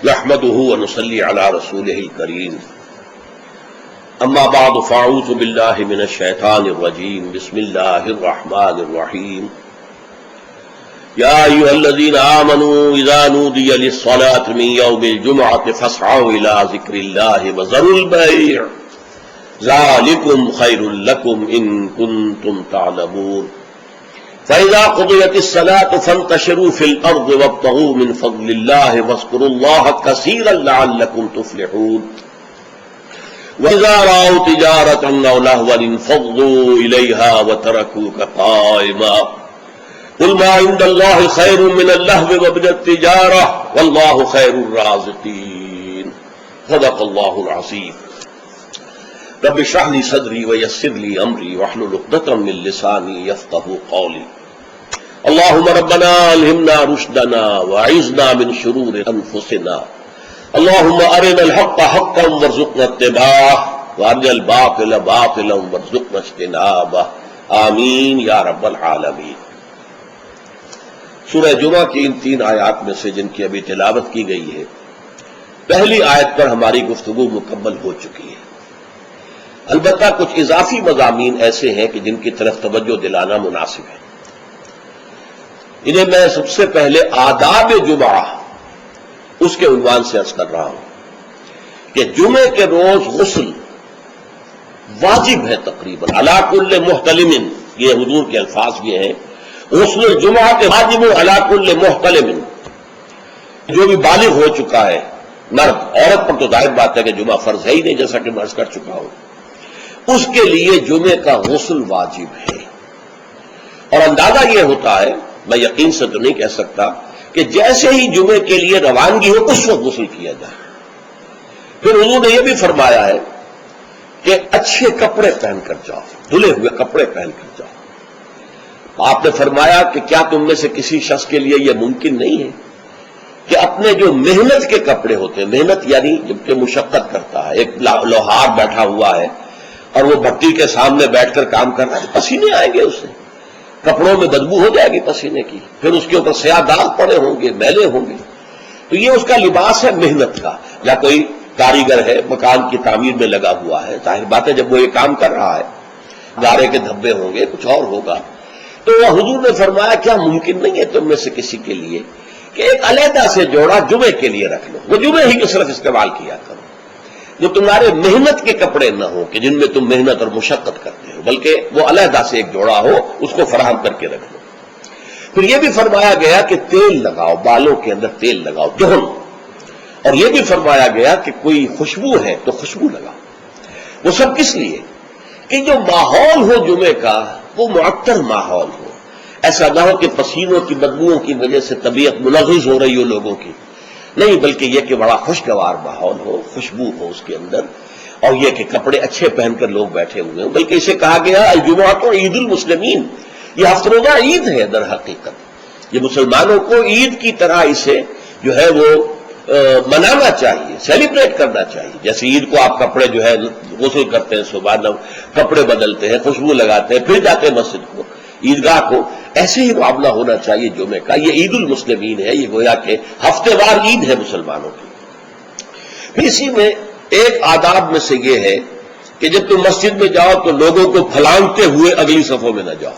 نحمده ونصلي على رسوله الكريم اما بعد فاعوذ بالله من الشيطان الرجيم بسم الله الرحمن الرحيم يا ايها الذين آمنوا اذا نودي للصلاة من يوم الجمعة فاسعوا الى ذكر الله وذروا البيع ذلكم خير لكم ان كنتم تعلمون فإذا قضيت الصلاة فانتشروا في الأرض وابتغوا من فضل الله واذكروا الله كثيرا لعلكم تفلحون وإذا رأوا تجارة أو لهوا انفضوا إليها وتركوك قائما قل ما عند الله خير من اللهو ومن التجارة والله خير الرازقين صدق الله العظيم رب اشرح لي صدري ويسر لي امري واحلل عقدة من لساني يفقهوا قولي اللهم ربنا الهمنا رشدنا واعذنا من شرور انفسنا اللهم ارنا الحق حقا وارزقنا اتباعه وارنا الباطل باطلا وارزقنا اجتنابه آمین یا رب العالمین۔ سورہ جمعہ کی ان 3 آیات میں سے جن کی ابھی تلاوت کی گئی ہے، پہلی آیت پر ہماری گفتگو مکمل ہو چکی ہے۔ البتہ کچھ اضافی مضامین ایسے ہیں کہ جن کی طرف توجہ دلانا مناسب ہے۔ انہیں میں سب سے پہلے آداب جمعہ اس کے عنوان سے عرض کر رہا ہوں کہ جمعے کے روز غسل واجب ہے تقریباً علی کل محتلم، یہ حضور کے الفاظ یہ ہیں، غسل الجمعہ کے واجب علی کل محتلم، جو بھی بالغ ہو چکا ہے مرد، عورت پر تو ظاہر بات ہے کہ جمعہ فرض ہے ہی نہیں، جیسا کہ میں عرض کر چکا ہوں، اس کے لیے جمعے کا غسل واجب ہے۔ اور اندازہ یہ ہوتا ہے، میں یقین سے تو نہیں کہہ سکتا، کہ جیسے ہی جمعے کے لیے روانگی ہو اس وقت غسل کیا جائے۔ پھر حضور نے یہ بھی فرمایا ہے کہ اچھے کپڑے پہن کر جاؤ، دھلے ہوئے کپڑے پہن کر جاؤ۔ آپ نے فرمایا کہ کیا تم میں سے کسی شخص کے لیے یہ ممکن نہیں ہے کہ اپنے جو محنت کے کپڑے ہوتے ہیں، محنت یعنی جب کہ مشقت کرتا ہے، ایک لوہار بیٹھا ہوا ہے اور وہ بھٹی کے سامنے بیٹھ کر کام کر رہا ہے، پسینے آئیں گے اس سے، کپڑوں میں بدبو ہو جائے گی پسینے کی، پھر اس کے اوپر سیاہ داغ پڑے ہوں گے، میلے ہوں گے، تو یہ اس کا لباس ہے محنت کا۔ یا کوئی کاریگر ہے، مکان کی تعمیر میں لگا ہوا ہے، ظاہر بات ہے جب وہ یہ کام کر رہا ہے، گارے کے دھبے ہوں گے، کچھ اور ہوگا، تو حضور نے فرمایا کیا ممکن نہیں ہے تم میں سے کسی کے لیے کہ ایک علیحدہ سے جوڑا جمعے کے لیے رکھ لو، وہ جمعے ہی کو صرف استعمال کیا کرو، جو تمہارے محنت کے کپڑے نہ ہو کہ جن میں تم محنت اور مشقت کرتے ہو، بلکہ وہ علیحدہ سے ایک جوڑا ہو، اس کو فراہم کر کے رکھ لو۔ پھر یہ بھی فرمایا گیا کہ تیل لگاؤ، بالوں کے اندر تیل لگاؤ، دہن، اور یہ بھی فرمایا گیا کہ کوئی خوشبو ہے تو خوشبو لگاؤ۔ وہ سب کس لیے کہ جو ماحول ہو جمعے کا وہ معطر ماحول ہو، ایسا نہ ہو کہ پسینوں کی بدبوؤں کی وجہ سے طبیعت ملغز ہو رہی ہو لوگوں کی، نہیں، بلکہ یہ کہ بڑا خوشگوار ماحول ہو، خوشبو ہو اس کے اندر، اور یہ کہ کپڑے اچھے پہن کر لوگ بیٹھے ہوئے ہوں۔ بلکہ اسے کہا گیا الجمعہ تو عید المسلمین، یہ ہفتہ روزہ عید ہے در حقیقت، یہ مسلمانوں کو عید کی طرح اسے جو ہے وہ منانا چاہیے، سیلیبریٹ کرنا چاہیے۔ جیسے عید کو آپ کپڑے جو ہے غسل کرتے ہیں، صبح کپڑے بدلتے ہیں، خوشبو لگاتے ہیں، پھر جاتے ہیں مسجد کو، عیدگاہ کو، ایسے ہی معاملہ ہونا چاہیے جمعے کا۔ یہ عید المسلمین ہے، یہ گویا کہ ہفتے وار عید ہے مسلمانوں کی۔ پھر اسی میں ایک آداب میں سے یہ ہے کہ جب تم مسجد میں جاؤ تو لوگوں کو پھلانگتے ہوئے اگلی صفوں میں نہ جاؤ،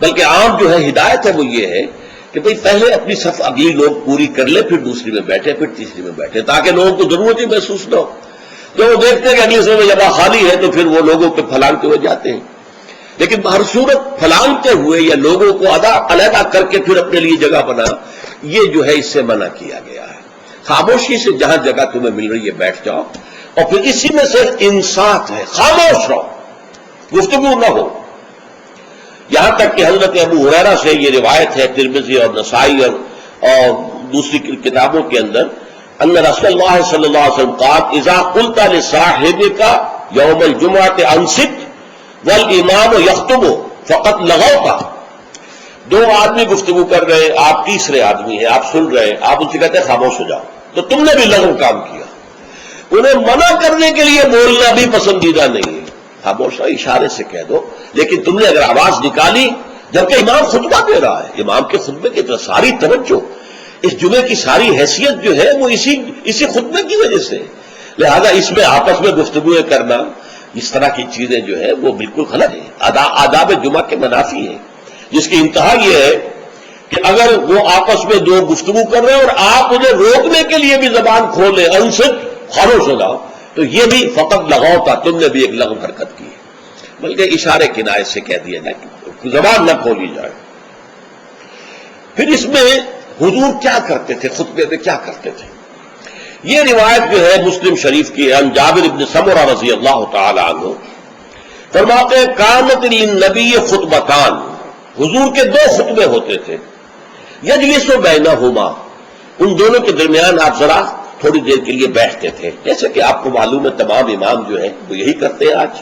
بلکہ عام جو ہے ہدایت ہے وہ یہ ہے کہ بھئی پہلے اپنی صف اگلی لوگ پوری کر لے، پھر دوسری میں بیٹھے، پھر تیسری میں بیٹھے، تاکہ لوگوں کو ضرورت ہی محسوس نہ ہو۔ تو وہ دیکھتے ہیں کہ اگلی صف میں جگہ خالی ہے تو پھر وہ لوگوں پہ پھلانگتے ہوئے جاتے ہیں، لیکن ہر صورت پھلانگتے ہوئے یا لوگوں کو علیحدہ کر کے پھر اپنے لیے جگہ بنا، یہ جو ہے اس سے منع کیا گیا ہے۔ خاموشی سے جہاں جگہ تمہیں مل رہی ہے بیٹھ جاؤ، اور پھر اسی میں سے انصات ہے، خاموش رہو، گفتگو نہ ہو۔ یہاں تک کہ حضرت ابو ہریرہ سے یہ روایت ہے ترمذی اور نسائی اور دوسری کتابوں کے اندر، ان رسول اللہ صلی اللہ علیہ وسلم قال اذا قلت لصاحبك يوم الجمعة انصت والامام يخطب فقد لغوت۔ دو آدمی گفتگو کر رہے ہیں، آپ تیسرے آدمی ہیں، آپ سن رہے ہیں، آپ ان سے کہتے ہیں خاموش ہو جاؤ، تو تم نے بھی لغو کام کیا۔ انہیں منع کرنے کے لیے بولنا بھی پسندیدہ نہیں ہے، خاموش اشارے سے کہہ دو، لیکن تم نے اگر آواز نکالی جبکہ امام خطبہ دے رہا ہے، امام کے خطبے کی طرف ساری توجہ، اس جمعے کی ساری حیثیت جو ہے وہ اسی خطبے کی وجہ سے، لہذا اس میں آپس میں گفتگویں کرنا، اس طرح کی چیزیں جو ہے وہ بالکل غلط ہے، آداب جمعہ کے منافی ہیں، جس کی انتہا یہ ہے کہ اگر وہ آپس میں دو گفتگو کر رہے ہیں اور آپ انہیں روکنے کے لیے بھی زبان کھولیں، ان سے خاموش ہو جاؤ، تو یہ بھی فقط لغو تھا، تم نے بھی ایک لغو حرکت کی ہے، بلکہ اشارے کنایت سے کہہ دیا جائے کہ زبان نہ کھولی جائے۔ پھر اس میں حضور کیا کرتے تھے، خطبے میں کیا کرتے تھے؟ یہ روایت جو ہے مسلم شریف کی ہے، عن جابر بن سمرہ رضی اللہ تعالی عنہ فرماتے ہیں کانت للنبی خطبتان، حضور کے دو خطبے ہوتے تھے، یجلس بینہما، ان دونوں کے درمیان آپ ذرا تھوڑی دیر کے لیے بیٹھتے تھے، جیسے کہ آپ کو معلوم ہے تمام امام جو ہیں وہ یہی کرتے ہیں آج۔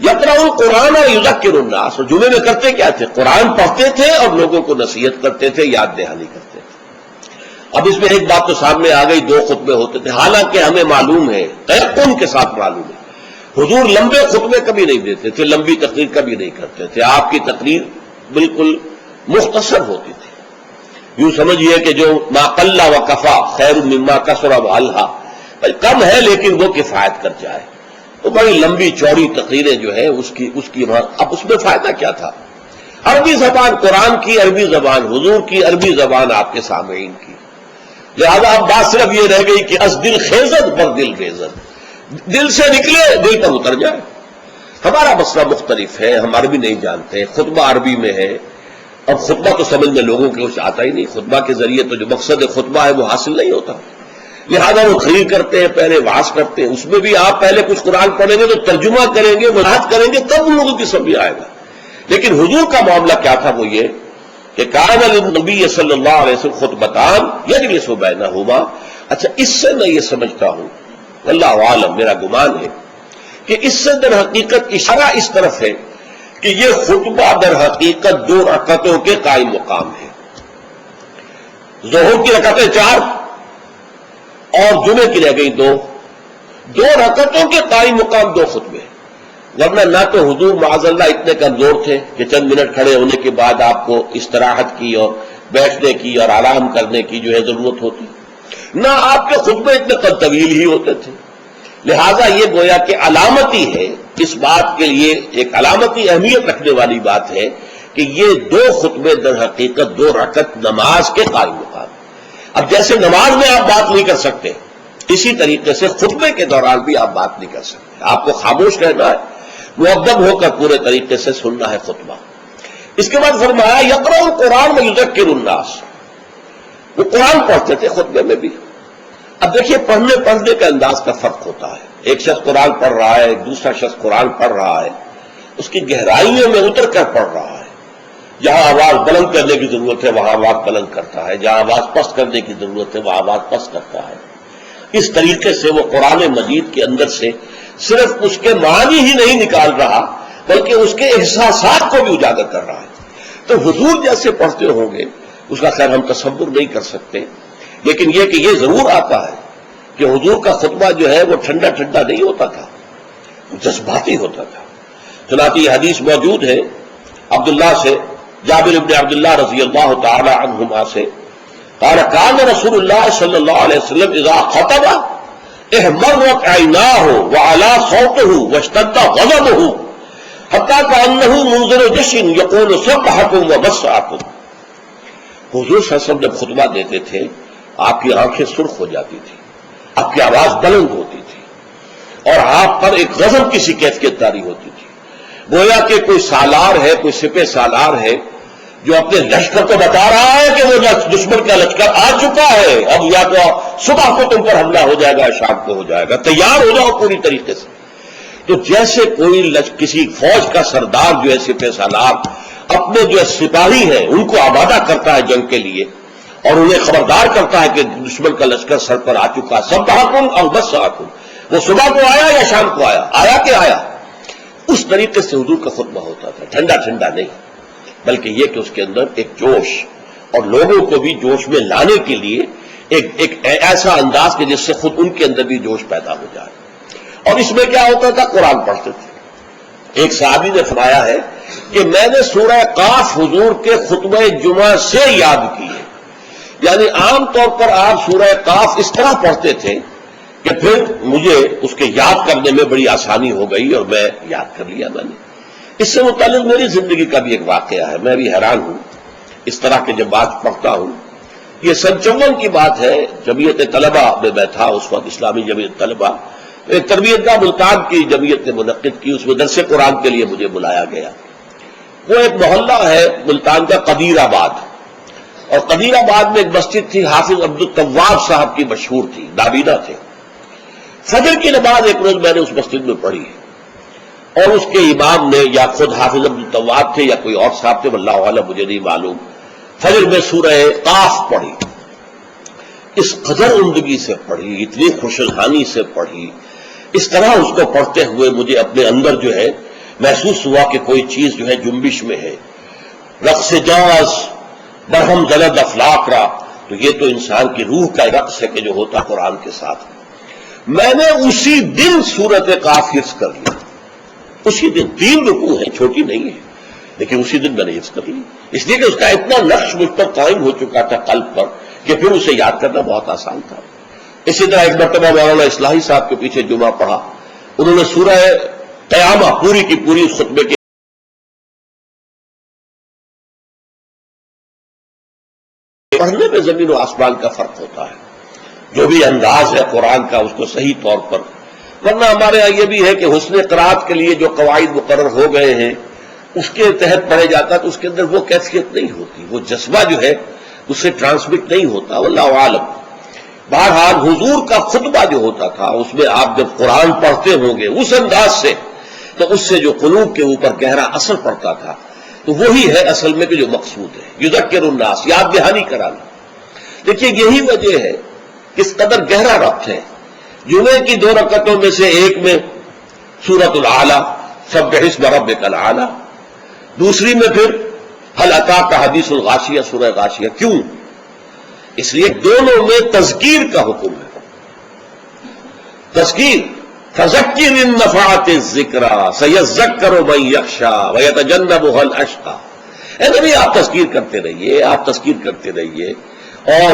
یقرأ القرآن اور یذکر الناس، اور جمعے میں کرتے کیا تھے؟ قرآن پڑھتے تھے اور لوگوں کو نصیحت کرتے تھے، یاد دہانی کرتے تھے۔ اب اس میں ایک بات تو سامنے آ گئی، دو خطبے ہوتے تھے، حالانکہ ہمیں معلوم ہے، تیقن کے ساتھ معلوم ہے، حضور لمبے خطبے کبھی نہیں دیتے تھے، لمبی تقریر کبھی نہیں کرتے تھے، آپ کی تقریر بالکل مختصر ہوتی تھی۔ یوں سمجھیے کہ جو ما قل و کفا خیر مما کثر و الہا، کم ہے لیکن وہ کفایت کر جائے، تو بڑی لمبی چوڑی تقریریں جو ہے اس کی اب اس میں فائدہ کیا تھا؟ عربی زبان قرآن کی، عربی زبان حضور کی، عربی زبان آپ کے سامعین کی، لہذا اب بات صرف یہ رہ گئی کہ از دل خیزت پر دل خیزت، دل سے نکلے دل پر اتر جائے۔ ہمارا مسئلہ مختلف ہے، ہم عربی نہیں جانتے، خطبہ عربی میں ہے، اب خطبہ تو سمجھ میں لوگوں کے کچھ آتا ہی نہیں، خطبہ کے ذریعے تو جو مقصد خطبہ ہے وہ حاصل نہیں ہوتا، لہذا وہ تقریر کرتے ہیں، پہلے وعظ کرتے ہیں، اس میں بھی آپ پہلے کچھ قرآن پڑھیں گے تو ترجمہ کریں گے، وضاحت کریں گے، تب ان لوگوں کی سمجھ آئے گا۔ لیکن حضور کا معاملہ کیا تھا؟ وہ یہ کہ کان للنبی صلی اللہ علیہ وسلم خطبتان یجلس بینہما۔ اچھا، اس سے میں یہ سمجھتا ہوں، واللہ عالم، میرا گمان ہے کہ اس سے در حقیقت اشارہ اس طرف ہے کہ یہ خطبہ در حقیقت دو رکعتوں کے قائم مقام ہے، ظہر کی رکعتیں 4 اور جمعے کی رہ گئی 2 رکعتوں کے قائم مقام 2 خطبے، ورنہ نہ تو حضور معاذ اللہ اتنے کمزور تھے کہ چند منٹ کھڑے ہونے کے بعد آپ کو استراحت کی اور بیٹھنے کی اور آرام کرنے کی جو ہے ضرورت ہوتی، نہ آپ کے خطبے اتنے طویل ہی ہوتے تھے، لہذا یہ گویا کہ علامتی ہے، اس بات کے لیے ایک علامتی اہمیت رکھنے والی بات ہے کہ یہ 2 خطبے در حقیقت 2 رکعت نماز کے قائم مقام۔ اب جیسے نماز میں آپ بات نہیں کر سکتے، اسی طریقے سے خطبے کے دوران بھی آپ بات نہیں کر سکتے، آپ کو خاموش رہنا ہے، مؤدب ہو کر پورے طریقے سے سننا ہے خطبہ۔ اس کے بعد فرمایا یقرأ القرآن ویذکر الناس، وہ قرآن پڑھتے تھے خطبے میں بھی۔ اب دیکھیے پڑھنے کا انداز کا فرق ہوتا ہے، ایک شخص قرآن پڑھ رہا ہے، دوسرا شخص قرآن پڑھ رہا ہے، اس کی گہرائیوں میں اتر کر پڑھ رہا ہے، جہاں آواز بلند کرنے کی ضرورت ہے وہاں آواز بلند کرتا ہے، جہاں آواز پست کرنے کی ضرورت ہے وہاں آواز پست کرتا ہے۔ اس طریقے سے وہ قرآن مجید کے اندر سے صرف اس کے معنی ہی نہیں نکال رہا بلکہ اس کے احساسات کو بھی اجاگر کر رہا ہے۔ تو حضور جیسے پڑھتے ہوں گے اس کا خیر ہم تصور نہیں کر سکتے، لیکن یہ کہ یہ ضرور آتا ہے کہ حضور کا خطبہ جو ہے وہ ٹھنڈا ٹھنڈا نہیں ہوتا تھا، جذباتی ہوتا تھا۔ چنانچہ یہ حدیث موجود ہے عبداللہ سے، جابر بن عبداللہ رضی اللہ تعالی عنہما سے، قال کان رسول اللہ صلی اللہ علیہ وسلم اذا خطب احمرت عیناہ وعلا صوتہ واشتد غضبہ حتی کانہ منذر جشن یقول صبحکم ومسعکم۔ حضور صلی اللہ علیہ وسلم جب خطبہ دیتے تھے آپ کی آنکھیں سرخ ہو جاتی تھی، آپ کی آواز بلند ہوتی تھی اور آپ پر ایک غضب کی سی کیفیت طاری ہوتی تھی، گویا کہ کوئی سالار ہے، کوئی سپہ سالار ہے جو اپنے لشکر کو بتا رہا ہے کہ وہ دشمن کا لشکر آ چکا ہے، اب یا تو صبح کو تم پر حملہ ہو جائے گا، شام کو ہو جائے گا، تیار ہو جاؤ پوری طریقے سے۔ تو جیسے کوئی کسی فوج کا سردار جو ہے سپہ سالار اپنے جو سپاہی ہیں ان کو آمادہ کرتا ہے جنگ کے لیے اور انہیں خبردار کرتا ہے کہ دشمن کا لشکر سر پر آ چکا، صبحکم او مسعکم، وہ صبح کو آیا یا شام کو آیا کہ آیا، اس طریقے سے حضور کا خطبہ ہوتا تھا، ٹھنڈا ٹھنڈا نہیں، بلکہ یہ کہ اس کے اندر ایک جوش اور لوگوں کو بھی جوش میں لانے کے لیے ایک ایسا انداز کہ جس سے خود ان کے اندر بھی جوش پیدا ہو جائے۔ اور اس میں کیا ہوتا تھا؟ قرآن پڑھتے تھے۔ ایک صحابی نے فرمایا ہے کہ میں نے سورہ قاف حضور کے خطبہ جمعہ سے یاد کی ہے، یعنی عام طور پر آپ سورہ قاف اس طرح پڑھتے تھے کہ پھر مجھے اس کے یاد کرنے میں بڑی آسانی ہو گئی اور میں یاد کر لیا میں نے. اس سے متعلق میری زندگی کا بھی ایک واقعہ ہے. میں بھی حیران ہوں اس طرح کے جب بات پڑھتا ہوں. یہ سن 54 کی بات ہے. جمعیت طلبہ میں میں تھا اس وقت، اسلامی جمعیت طلبہ، ایک تربیت گاہ ملتان کی جمعیت نے منعقد کی. اس میں درس قرآن کے لیے مجھے بلایا گیا. وہ ایک محلہ ہے ملتان کا قدیر آباد، اور قدیر آباد میں ایک مسجد تھی، حافظ عبدالتواب صاحب کی مشہور تھی، نابینا تھے. فجر کی نماز ایک روز میں نے اس مسجد میں پڑھی اور اس کے امام نے، یا خود حافظ عبدالتواب تھے یا کوئی اور صاحب تھے واللہ اعلم مجھے نہیں معلوم، فجر میں سورہ قاف پڑھی. اس قدر عمدگی سے پڑھی، اتنی خوشحالی سے پڑھی. اس طرح اس کو پڑھتے ہوئے مجھے اپنے اندر جو ہے محسوس ہوا کہ کوئی چیز جو ہے جنبش میں ہے. رقص جاز برہم جلد افلاق را، تو یہ تو انسان کی روح کا رقص ہے کہ جو ہوتا قرآن کے ساتھ. میں نے اسی دن سورت قاف حفظ کر لی. اسی دن 3 رکوع ہیں، چھوٹی نہیں ہے، لیکن اسی دن میں نے حفظ کر لی. اس لیے کہ اس کا اتنا نقش مجھ پر قائم ہو چکا تھا قلب پر کہ پھر اسے یاد کرنا بہت آسان تھا. اسی طرح ایک مرتبہ مولانا اصلاحی صاحب کے پیچھے جمعہ پڑھا. انہوں نے سورہ قیامہ پوری کی پوری اس خطبے کے پڑھنے میں زمین و آسمان کا فرق ہوتا ہے. جو بھی انداز ہے قرآن کا اس کو صحیح طور پر، ورنہ ہمارے یہاں یہ بھی ہے کہ حسن قرات کے لیے جو قواعد مقرر ہو گئے ہیں اس کے تحت پڑھے جاتا تو اس کے اندر وہ کیفیت نہیں ہوتی، وہ جذبہ جو ہے اس سے ٹرانسمٹ نہیں ہوتا. واللہ عالم. بہرحال حضور کا خطبہ جو ہوتا تھا اس میں آپ جب قرآن پڑھتے ہوں گے اس انداز سے، تو اس سے جو قلوب کے اوپر گہرا اثر پڑتا تھا، تو وہی ہے اصل میں کہ جو مقصود ہے، یذکر الناس، یاد دہانی کرانا. دیکھیے یہی وجہ ہے کس قدر گہرا ربط ہے. جمعے کی 2 رکعتوں میں سے ایک میں سورۃ الاعلی، سبح اسم ربک الاعلی، دوسری میں پھر هل اتاک حدیث الغاشیہ، سورہ غاشیہ. کیوں؟ اس لیے دونوں میں تذکیر کا حکم ہے. تذکیر، فذکر ان نفعت الذکریٰ سیذکر من یخشی ویتجنبها الاشقی. اے نبی آپ تذکیر کرتے رہیے، آپ تذکیر کرتے رہیے، اور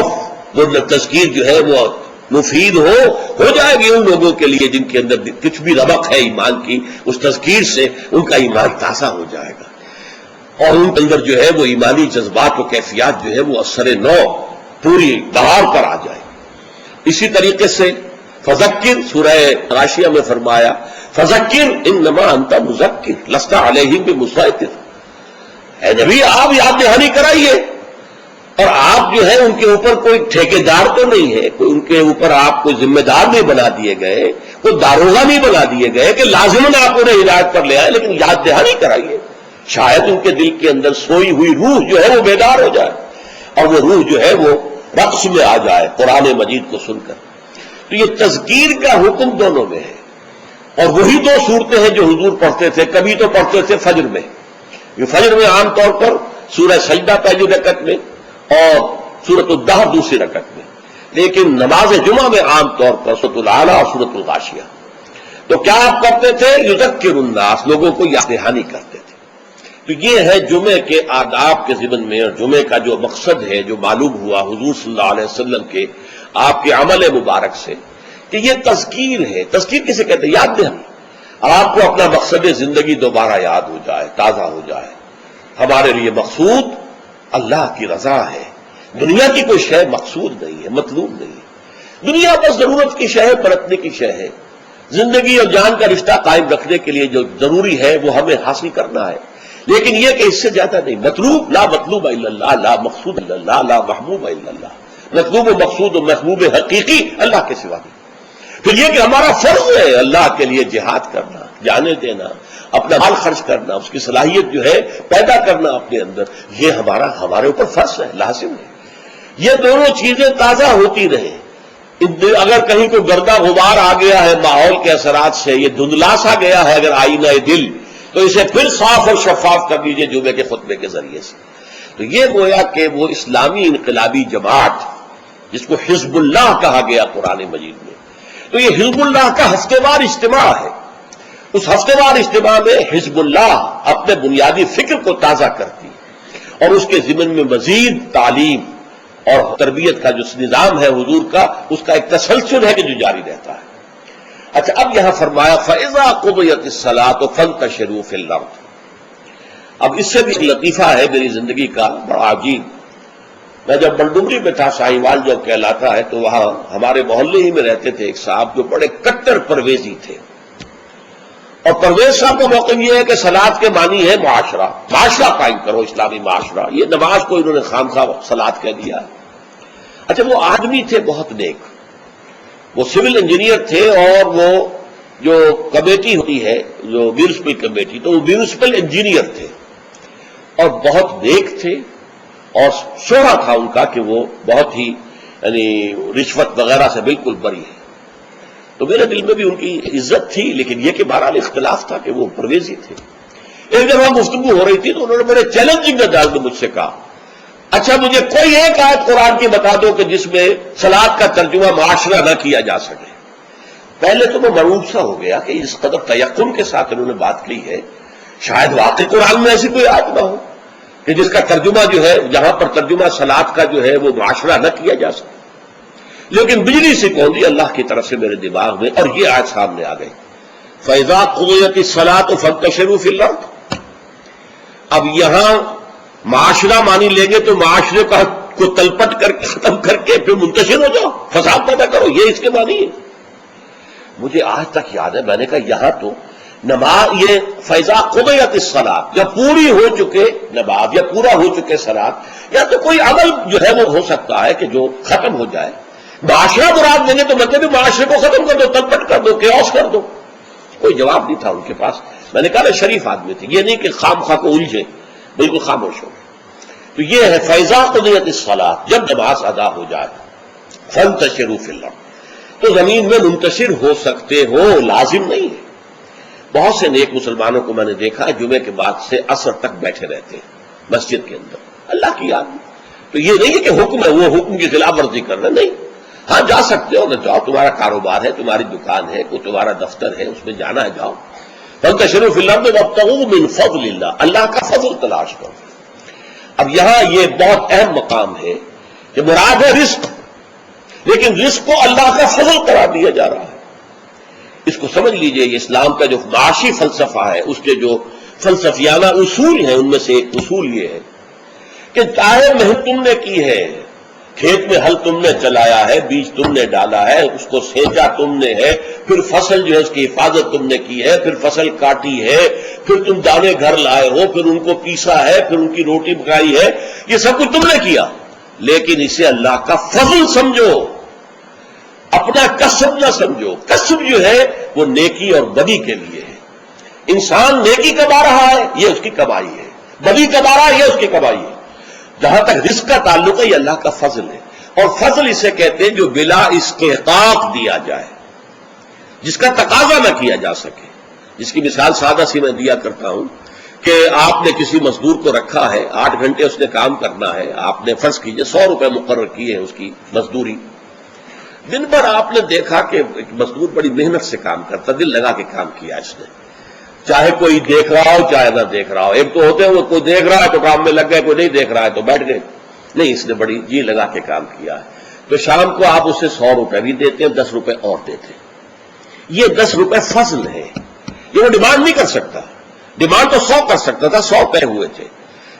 وہ تذکیر جو ہے وہ مفید ہو جائے گی ان لوگوں کے لیے جن کے اندر کچھ بھی رمق ہے ایمان کی. اس تذکیر سے ان کا ایمان تازہ ہو جائے گا اور ان کے اندر جو ہے وہ ایمانی جذبات و کیفیات جو ہے وہ اثر نو پوری بہار پر آ جائے. اسی طریقے سے فذکر، سورہ غاشیہ میں فرمایا فذکر انما انت مذکر لست علیہم بمسیطر. اے نبی آپ یاد دہانی کرائیے، اور آپ جو ہے ان کے اوپر کوئی ٹھیکیدار تو نہیں ہے، کوئی ان کے اوپر آپ کوئی ذمہ دار نہیں بنا دیے گئے، کوئی داروغہ نہیں بنا دیے گئے کہ لازماً آپ انہیں ہدایت پر لے آئے، لیکن یاد دہانی کرائیے. شاید ان کے دل کے اندر سوئی ہوئی روح جو ہے وہ بیدار ہو جائے اور وہ روح جو ہے وہ رقص میں آ جائے قرآن مجید کو سن کر. تو یہ تذکیر کا حکم دونوں میں ہے. اور وہی 2 صورتیں ہیں جو حضور پڑھتے تھے. کبھی تو پڑھتے تھے فجر میں، یہ فجر میں عام طور پر سورہ سجدہ پہلی رکعت میں اور سورۃ الدہر دوسری رکعت میں، لیکن نماز جمعہ میں عام طور پر سورۃ الاعلیٰ اور سورۃ الغاشیہ. تو کیا آپ کرتے تھے؟ یذکر الناس، لوگوں کو یاد دہانی کرتے تھے. تو یہ ہے جمعے کے آداب کے ضمن میں، اور جمعے کا جو مقصد ہے جو معلوم ہوا حضور صلی اللہ علیہ وسلم کے آپ کے عمل مبارک سے، کہ یہ تذکیر ہے. تذکیر کسے کہتے ہیں؟ یاد دہانی. آپ کو اپنا مقصد زندگی دوبارہ یاد ہو جائے، تازہ ہو جائے. ہمارے لیے مقصود اللہ کی رضا ہے، دنیا کی کوئی شے مقصود نہیں ہے، مطلوب نہیں ہے. دنیا بس ضرورت کی شے ہے، برتنے کی شے ہے. زندگی اور جان کا رشتہ قائم رکھنے کے لیے جو ضروری ہے وہ ہمیں حاصل کرنا ہے، لیکن یہ کہ اس سے زیادہ نہیں. مطلوب لا مطلوب الا اللہ، لا مقصود الا اللہ، لا محبوب الا اللہ. مطلوب و مقصود و محبوب حقیقی اللہ کے سوا نہیں. پھر یہ کہ ہمارا فرض ہے اللہ کے لیے جہاد کرنا، جانے دینا، اپنا مال خرچ کرنا، اس کی صلاحیت جو ہے پیدا کرنا اپنے اندر، یہ ہمارے اوپر فرض ہے، لازم ہے. یہ دونوں چیزیں تازہ ہوتی رہیں. اگر کہیں کوئی گردہ غبار آ گیا ہے ماحول کے اثرات سے، یہ دھندلا سا گیا ہے اگر آئینہ دل، تو اسے پھر صاف اور شفاف کر دیجئے جمعے کے خطبے کے ذریعے سے. تو یہ گویا کہ وہ اسلامی انقلابی جماعت جس کو حزب اللہ کہا گیا قرآن مجید میں، تو یہ حزب اللہ کا ہفتہ وار اجتماع ہے. اس ہفتہ وار اجتماع میں حزب اللہ اپنے بنیادی فکر کو تازہ کرتی اور اس کے ضمن میں مزید تعلیم اور تربیت کا جو نظام ہے حضور کا، اس کا ایک تسلسل ہے کہ جو جاری رہتا ہے۔ اچھا، اب یہاں فرمایا فَإِذَا قُضِيَتِ الصَّلَاةُ فَانتَشِرُوا فِي الْأَرْضِ۔ اب اس سے بھی ایک لطیفہ ہے میری زندگی کا بڑا عجیب۔ میں جب بلڈومری میں تھا، شاہیوال جو کہلاتا ہے، تو وہاں ہمارے محلے ہی میں رہتے تھے ایک صاحب جو بڑے کٹر پرویزی تھے، اور پرویز صاحب کا موقع یہ ہے کہ صلاۃ کے معنی ہے معاشرہ قائم کرو، اسلامی معاشرہ۔ یہ نماز کو انہوں نے خامخواہ صلاۃ کہہ دیا ہے۔ اچھا، وہ آدمی تھے بہت نیک، وہ سول انجینئر تھے، اور وہ جو کمیٹی ہوتی ہے جو میونسپل کمیٹی، تو وہ میونسپل انجینئر تھے اور بہت نیک تھے، اور شوہرا تھا ان کا کہ وہ بہت ہی یعنی رشوت وغیرہ سے بالکل بری ہے۔ تو میرے دل میں بھی ان کی عزت تھی، لیکن یہ کہ بہرحال اختلاف تھا کہ وہ پرویزی تھے۔ ایک جب وہاں گفتگو ہو رہی تھی تو انہوں نے بڑے چیلنجنگ انداز میں مجھ سے کہا، اچھا مجھے کوئی ایک آیت قرآن کی بتا دو کہ جس میں صلاۃ کا ترجمہ معاشرہ نہ کیا جا سکے۔ پہلے تو میں مرعوب سا ہو گیا کہ اس قدر تیقن کے ساتھ انہوں نے بات کی ہے، شاید واقعی قرآن میں ایسی کوئی آیت نہ ہو کہ جس کا ترجمہ جو ہے، جہاں پر ترجمہ صلاۃ کا جو ہے وہ معاشرہ نہ کیا جا سکے۔ لیکن بجلی سے کون اللہ کی طرف سے میرے دماغ میں، اور یہ آیت سامنے آ گئی، فَإِذَا قُضِيَتِ الصَّلَاةُ فَانتَشِرُوا فِي الْأَرْضِ۔ اب یہاں معاشرہ مانی لیں گے تو معاشرے کو تلپٹ کر کے ختم کر کے پھر منتشر ہو جاؤ، فساد پیدا کرو، یہ اس کے معنی ہے۔ مجھے آج تک یاد ہے، میں نے کہا یہاں تو نماز، یہ فَإِذَا قُضِيَتِ الصَّلَاةُ، یا پوری ہو چکے نماز یا پورا ہو چکے صلاۃ، یا تو کوئی عمل جو ہے وہ ہو سکتا ہے کہ جو ختم ہو جائے۔ معاشرہ مراد دیں گے تو مطلب معاشرے کو ختم کر دو، تلپٹ کر دو، کیوس کر دو۔ کوئی جواب نہیں تھا ان کے پاس۔ میں نے کہا شریف آدمی تھے، یہ نہیں کہ خام خواہ کو الجھے، بالکل خاموش ہو گئے۔ تو یہ ہے فَإِذَا قُضِيَتِ الصَّلَاةُ، جب نماز ادا ہو جائے، فَانتَشِرُوا فِي الْأَرْضِ، تو زمین میں منتشر ہو سکتے ہو، لازم نہیں ہے۔ بہت سے نیک مسلمانوں کو میں نے دیکھا ہے جمعے کے بعد سے عصر تک بیٹھے رہتے ہیں مسجد کے اندر اللہ کی یاد میں۔ تو یہ نہیں ہے کہ حکم ہے، وہ حکم کی خلاف ورزی کر رہے، نہیں، ہاں جا سکتے ہو، نہ جاؤ، تمہارا کاروبار ہے، تمہاری دکان ہے، کوئی تمہارا دفتر ہے، اس میں جانا ہے جاؤ۔ فانتشروا فی الارض وابتغوا من فضل اللہ، اللہ کا فضل تلاش کرو۔ اب یہاں یہ بہت اہم مقام ہے کہ مراد ہے رزق، لیکن رزق کو اللہ کا فضل قرار دیا جا رہا ہے۔ اس کو سمجھ لیجئے، یہ اسلام کا جو معاشی فلسفہ ہے، اس کے جو فلسفیانہ اصول ہیں، ان میں سے ایک اصول یہ ہے کہ چاہے محنت تم نے کی ہے، کھیت میں ہل تم نے چلایا ہے، بیج تم نے ڈالا ہے، اس کو سینچا تم نے ہے، پھر فصل جو ہے اس کی حفاظت تم نے کی ہے، پھر فصل کاٹی ہے، پھر تم دانے گھر لائے ہو، پھر ان کو پیسا ہے، پھر ان کی روٹی پکائی ہے، یہ سب کچھ تم نے کیا، لیکن اسے اللہ کا فضل سمجھو، اپنا کسب نہ سمجھو۔ کسب جو ہے وہ نیکی اور بدی کے لیے ہے۔ انسان نیکی کما رہا ہے، یہ اس کی کمائی ہے، بدی کما رہا ہے، یہ اس کی کمائی ہے۔ جہاں تک رزق کا تعلق ہے، یہ اللہ کا فضل ہے، اور فضل اسے کہتے ہیں جو بلا استحقاق دیا جائے، جس کا تقاضا نہ کیا جا سکے۔ جس کی مثال سادہ سی میں دیا کرتا ہوں کہ آپ نے کسی مزدور کو رکھا ہے، 8 گھنٹے اس نے کام کرنا ہے، آپ نے فرض کیجئے 100 روپے مقرر کیے ہیں اس کی مزدوری۔ دن بھر آپ نے دیکھا کہ ایک مزدور بڑی محنت سے کام کرتا، دل لگا کے کام کیا اس نے، چاہے کوئی دیکھ رہا ہو چاہے نہ دیکھ رہا ہو۔ ایک تو ہوتے ہیں وہ کوئی دیکھ رہا ہے تو کام میں لگ گئے، کوئی نہیں دیکھ رہا ہے تو بیٹھ گئے، نہیں، اس نے بڑی جی لگا کے کام کیا ہے۔ تو شام کو آپ اسے 100 روپے بھی دیتے ہیں، 10 روپے اور دیتے ہیں۔ یہ 10 روپے فضل ہے، یہ وہ ڈیمانڈ نہیں کر سکتا، ڈیمانڈ تو 100 کر سکتا تھا، 100 طے ہوئے تھے،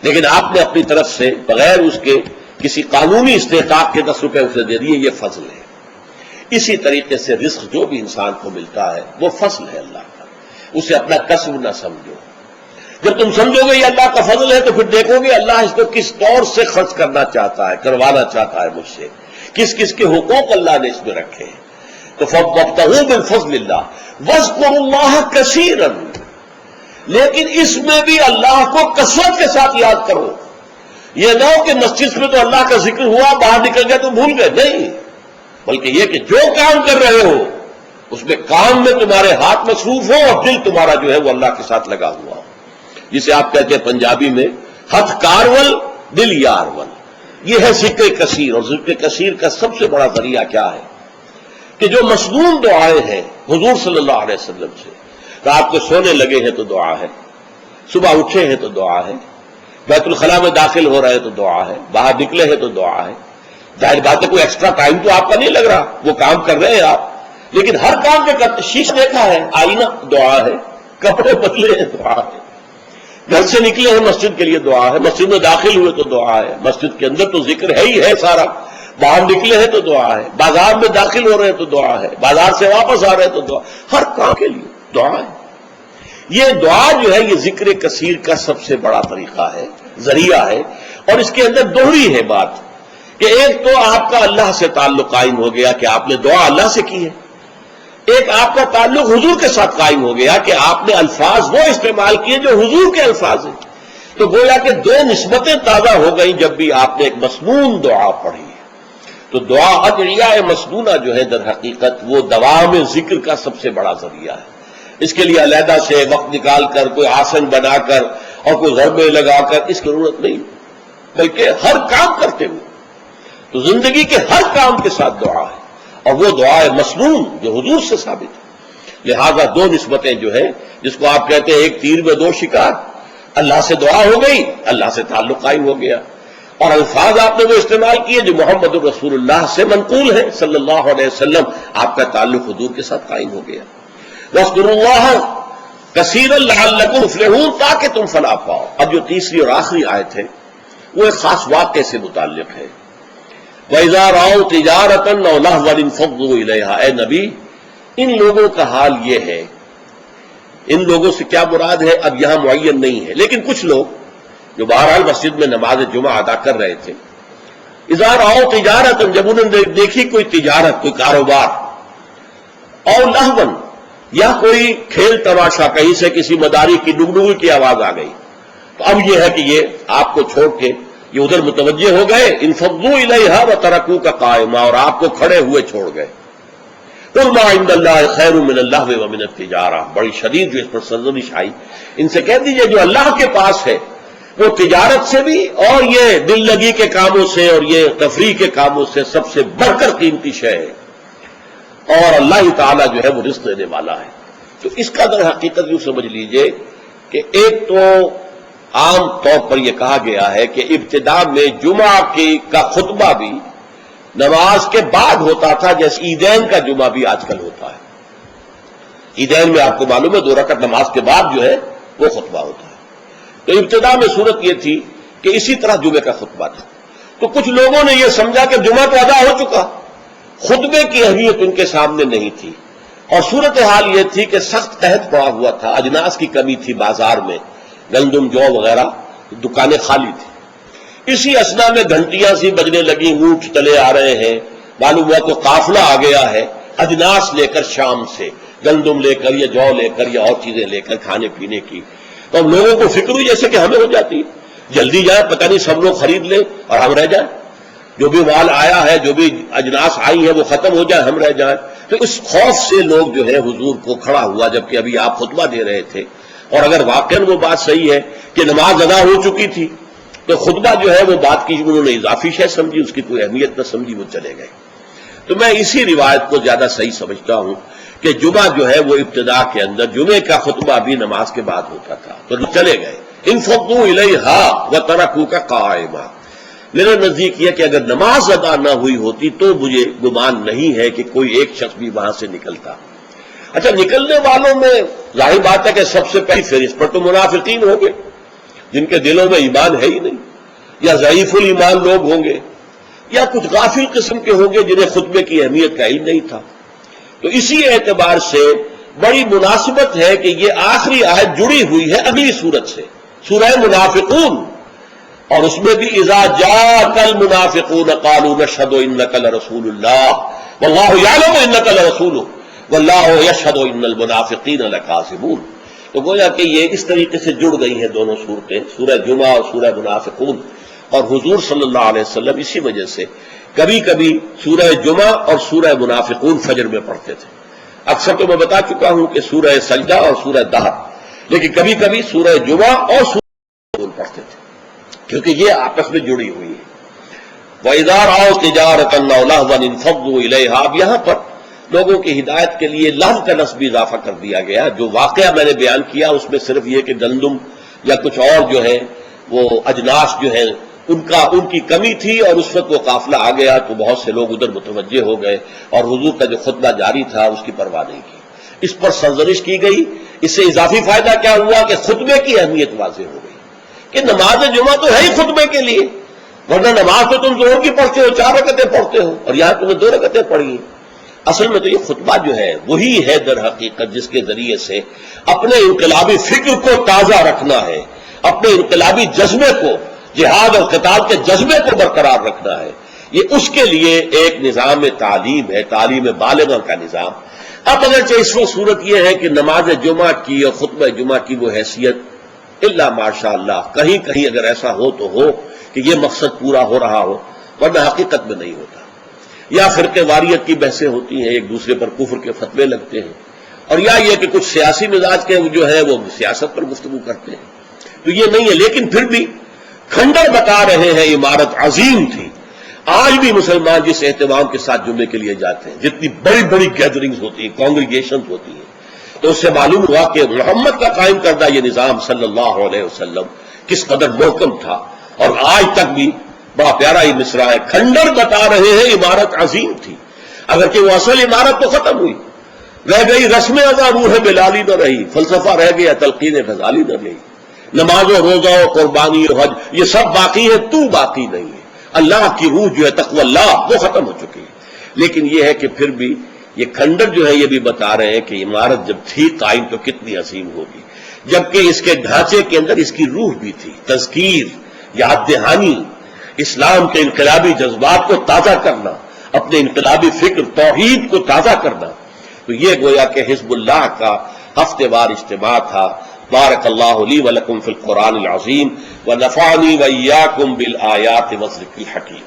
لیکن آپ نے اپنی طرف سے بغیر اس کے کسی قانونی استحقاق کے 10 روپے اسے دے دیے، یہ فضل ہے۔ اسی طریقے سے رزق جو بھی انسان کو ملتا ہے وہ فضل ہے اللہ کا، اسے اپنا کسب نہ سمجھو۔ جب تم سمجھو گے یہ اللہ کا فضل ہے تو پھر دیکھو گے اللہ اس کو کس طور سے خرچ کرنا چاہتا ہے، کروانا چاہتا ہے مجھ سے، کس کس کے حقوق اللہ نے اس میں رکھے ہیں۔ تو فَابْتَغُوا مِن فَضْلِ اللَّهِ وَاذْكُرُوا اللَّهَ كَثِيرًا، لیکن اس میں بھی اللہ کو کثرت کے ساتھ یاد کرو۔ یہ نہ ہو کہ مسجد میں تو اللہ کا ذکر ہوا، باہر نکل گئے تو بھول گئے، نہیں، بلکہ یہ کہ جو کام کر رہے ہو اس میں کام میں تمہارے ہاتھ مصروف ہو اور دل تمہارا جو ہے وہ اللہ کے ساتھ لگا ہوا ہو۔ جسے آپ کہتے ہیں پنجابی میں ہتھ کارول دل یارول، یہ ہے ذکر کثیر۔ اور ذکر کثیر کا سب سے بڑا ذریعہ کیا ہے کہ جو مصنون دعائیں ہیں حضور صلی اللہ علیہ وسلم سے، رات کو سونے لگے ہیں تو دعا ہے، صبح اٹھے ہیں تو دعا ہے، بیت الخلاء میں داخل ہو رہے ہیں تو دعا ہے، باہر نکلے ہیں تو دعا ہے، ظاہر بات ہے کوئی ایکسٹرا ٹائم تو آپ کا نہیں لگ رہا، وہ کام کر رہے ہیں آپ، لیکن ہر کام کے شیشہ دیکھا ہے، آئینہ دعا ہے، کپڑے بدلے ہیں دعا ہے، گھر سے نکلے ہیں مسجد کے لیے دعا ہے، مسجد میں داخل ہوئے تو دعا ہے، مسجد کے اندر تو ذکر ہے ہی ہے سارا، باہر نکلے ہیں تو دعا ہے، بازار میں داخل ہو رہے ہیں تو دعا ہے، بازار سے واپس آ رہے ہیں تو دعا، ہر کام کے لیے دعا ہے۔ یہ دعا جو ہے یہ ذکر کثیر کا سب سے بڑا طریقہ ہے، ذریعہ ہے، اور اس کے اندر دوہری ہے بات کہ ایک تو آپ کا اللہ سے تعلق قائم ہو گیا کہ آپ نے دعا اللہ سے کی ہے، ایک آپ کا تعلق حضور کے ساتھ قائم ہو گیا کہ آپ نے الفاظ وہ استعمال کیے جو حضور کے الفاظ ہیں، تو گویا کہ دو نسبتیں تازہ ہو گئیں جب بھی آپ نے ایک مسنون دعا پڑھی ہے۔ تو دعا ادعیہ مسنونہ جو ہے در حقیقت وہ دوام ذکر کا سب سے بڑا ذریعہ ہے۔ اس کے لیے علیحدہ سے وقت نکال کر کوئی آسن بنا کر اور کوئی ضربے لگا کر اس کی ضرورت نہیں، بلکہ ہر کام کرتے ہوئے، تو زندگی کے ہر کام کے ساتھ دعا ہے، اور وہ دعا ہے مسنون جو حضور سے ثابت ہے۔ لہذا دو نسبتیں جو ہے جس کو آپ کہتے ہیں ایک تیر میں دو شکار، اللہ سے دعا ہو گئی، اللہ سے تعلق قائم ہو گیا، اور الفاظ آپ نے وہ استعمال کیے جو محمد الرسول اللہ سے منقول ہے صلی اللہ علیہ وسلم، آپ کا تعلق حضور کے ساتھ قائم ہو گیا۔ وَاذْكُرُوا اللَّهَ كَثِيرًا لَعَلَّكُمْ تُفْلِحُونَ، تاکہ تم فلاح پاؤ۔ اب جو تیسری اور آخری آیت ہے وہ ایک خاص واقعے سے متعلق ہے۔ وَإِذَا رَأَوْا تِجَارَةً أَوْ لَهْوًا انفَضُّوا إِلَيْهَا، اے نبی ان لوگوں کا حال یہ ہے، ان لوگوں سے کیا مراد ہے اب یہاں معین نہیں ہے، لیکن کچھ لوگ جو بہرحال مسجد میں نماز جمعہ ادا کر رہے تھے، اذا رأوا تجارۃ، جب انہوں نے دیکھی کوئی تجارت، کوئی کاروبار، او لہوا، یا کوئی کھیل تماشا، کہیں سے کسی مداری کی ڈگڈگی کی آواز آ گئی، تو اب یہ ہے کہ یہ آپ کو چھوڑ کے یہ ادھر متوجہ ہو گئے، انفضوا الیہا وترکوک قائما، اور آپ کو کھڑے ہوئے چھوڑ گئے۔ قل ما عند اللہ خیر من اللہو ومن التجارہ، بڑی شدید جو اس پر سرزنش آئی، ان سے کہہ دیجئے جو اللہ کے پاس ہے وہ تجارت سے بھی اور یہ دل لگی کے کاموں سے اور یہ تفریح کے کاموں سے سب سے بڑھ کر قیمتی شے ہے، اور اللہ تعالیٰ جو ہے وہ رزق دینے والا ہے۔ تو اس کا در حقیقت یوں سمجھ لیجئے کہ ایک تو عام طور پر یہ کہا گیا ہے کہ ابتدا میں جمعہ کا خطبہ بھی نماز کے بعد ہوتا تھا، جیسے عیدین کا جمعہ بھی آج کل ہوتا ہے۔ عیدین میں آپ کو معلوم ہے 2 رکعت نماز کے بعد جو ہے وہ خطبہ ہوتا ہے، تو ابتدا میں صورت یہ تھی کہ اسی طرح جمعے کا خطبہ تھا۔ تو کچھ لوگوں نے یہ سمجھا کہ جمعہ تو ادا ہو چکا، خطبے کی اہمیت ان کے سامنے نہیں تھی، اور صورتحال یہ تھی کہ سخت قحط پڑا ہوا تھا، اجناس کی کمی تھی بازار میں، گندم جو وغیرہ دکانیں خالی تھیں۔ اسی اثنا میں گھنٹیاں سی بجنے لگی، اونٹ چلے آ رہے ہیں، معلوم ہوا کہ قافلہ آ گیا ہے اجناس لے کر شام سے، گندم لے کر یا جو لے کر یا اور چیزیں لے کر کھانے پینے کی۔ تو ہم لوگوں کو فکر ہوئی جیسے کہ ہمیں ہو جاتی، جلدی جائیں، پتہ نہیں سب لوگ خرید لیں اور ہم رہ جائیں، جو بھی مال آیا ہے، جو بھی اجناس آئی ہے وہ ختم ہو جائے، ہم رہ جائیں۔ تو اس خوف سے لوگ جو ہے حضور کو کھڑا ہوا جبکہ ابھی آپ خطبہ دے رہے تھے، اور اگر واقعاً وہ بات صحیح ہے کہ نماز ادا ہو چکی تھی تو خطبہ جو ہے وہ بات کی انہوں نے اضافی شے سمجھی، اس کی کوئی اہمیت نہ سمجھی، وہ چلے گئے۔ تو میں اسی روایت کو زیادہ صحیح سمجھتا ہوں کہ جمعہ جو ہے وہ ابتدا کے اندر جمعے کا خطبہ بھی نماز کے بعد ہوتا تھا، تو چلے گئے۔ انفضوا الیہا وترکوک قائما، میرے نزدیک یہ کہ اگر نماز ادا نہ ہوئی ہوتی تو مجھے گمان نہیں ہے کہ کوئی ایک شخص بھی وہاں سے نکلتا۔ اچھا، نکلنے والوں میں ظاہر بات ہے کہ سب سے پہلی فہرست پر تو منافقین ہوں گے جن کے دلوں میں ایمان ہے ہی نہیں، یا ضعیف الایمان لوگ ہوں گے، یا کچھ غافل قسم کے ہوں گے جنہیں خطبے کی اہمیت کا علم نہیں تھا۔ تو اسی اعتبار سے بڑی مناسبت ہے کہ یہ آخری آیت جڑی ہوئی ہے اگلی سورت سے، سورہ منافقون، اور اس میں بھی اذا جاءک المنافقون قالوا نشهد انک لرسول اللہ واللہ یعلم انک لرسولہ واللہ یشہد ان المنافقین لکاذبون۔ تو گویا کہ یہ اس طریقے سے جڑ گئی ہیں دونوں صورتیں، سورہ جمعہ اور سورہ منافقون، اور حضور صلی اللہ علیہ وسلم اسی وجہ سے کبھی کبھی سورہ جمعہ اور سورہ منافقون فجر میں پڑھتے تھے۔ اکثر تو میں بتا چکا ہوں کہ سورہ سجدہ اور سورہ دہر، لیکن کبھی کبھی سورہ جمعہ اور سورہ منافقون پڑھتے تھے کیونکہ یہ آپس میں جڑی ہوئی ہے۔ وَإِذَا رَأَوْا تِجَارَةً أَوْ لَهْوًا انفضوا إِلَيْهَا، اب یہاں پر لوگوں کی ہدایت کے لیے لہو کا لفظ بھی اضافہ کر دیا گیا۔ جو واقعہ میں نے بیان کیا اس میں صرف یہ کہ گندم یا کچھ اور جو ہے وہ اجناس جو ہے ان کی کمی تھی، اور اس وقت وہ قافلہ آ گیا تو بہت سے لوگ ادھر متوجہ ہو گئے اور حضور کا جو خطبہ جاری تھا اس کی پرواہ نہیں کی. اس پر سرزنش کی گئی. اس سے اضافی فائدہ کیا ہوا کہ خطبے کی اہمیت واضح ہو گئی کہ نماز جمعہ تو ہے ہی خطبے کے لیے، ورنہ نماز تو تم ظہر کی پڑھتے ہو، 4 رکعتیں پڑھتے ہو، اور یہاں تم نے 2 رکعتیں پڑھی ہیں. اصل میں تو یہ خطبہ جو ہے وہی ہے در حقیقت جس کے ذریعے سے اپنے انقلابی فکر کو تازہ رکھنا ہے، اپنے انقلابی جذبے کو، جہاد اور قتال کے جذبے کو برقرار رکھنا ہے. یہ اس کے لیے ایک نظام تعلیم ہے، تعلیم بالغہ کا نظام. اب اگرچہ اس وقت صورت یہ ہے کہ نماز جمعہ کی اور خطبہ جمعہ کی وہ حیثیت الا ماشاء اللہ کہیں کہیں اگر ایسا ہو تو ہو کہ یہ مقصد پورا ہو رہا ہو، ورنہ حقیقت میں نہیں ہوتا. یا فرقے واریت کی بحثیں ہوتی ہیں، ایک دوسرے پر کفر کے فتوے لگتے ہیں، اور یا یہ کہ کچھ سیاسی مزاج کے جو ہے وہ سیاست پر گفتگو کرتے ہیں. تو یہ نہیں ہے، لیکن پھر بھی کھنڈر بتا رہے ہیں عمارت عظیم تھی. آج بھی مسلمان جس اہتمام کے ساتھ جمعے کے لیے جاتے ہیں، جتنی بڑی بڑی گیدرنگز ہوتی ہیں، کانگریگیشنز ہوتی ہیں، تو اس سے معلوم ہوا کہ محمد کا قائم کردہ یہ نظام صلی اللہ علیہ وسلم کس قدر محکم تھا. اور آج تک بھی بڑا پیارا ہی مصرع ہے، کھنڈر بتا رہے ہیں عمارت عظیم تھی. اگرچہ وہ اصل عمارت تو ختم ہوئی، رہ گئی رسم ادا روح بلالی نہ رہی، فلسفہ رہ گیا تلقین غزالی نہ رہی، نماز و روزہ و قربانی و حج یہ سب باقی ہے، تو باقی نہیں ہے. اللہ کی روح جو ہے تقوی اللہ وہ ختم ہو چکی ہے. لیکن یہ ہے کہ پھر بھی یہ کھنڈر جو ہے یہ بھی بتا رہے ہیں کہ عمارت جب تھی قائم تو کتنی عظیم ہوگی، جبکہ اس کے ڈھانچے کے اندر اس کی روح بھی تھی، تذکیر، یاد دہانی، اسلام کے انقلابی جذبات کو تازہ کرنا، اپنے انقلابی فکر توحید کو تازہ کرنا. تو یہ گویا کہ حزب اللہ کا ہفتے وار اجتماع تھا. بارک اللہ لی ولکم فی القرآن العظیم ونفعنی وإیاکم بالآیات والذکر الحکیم.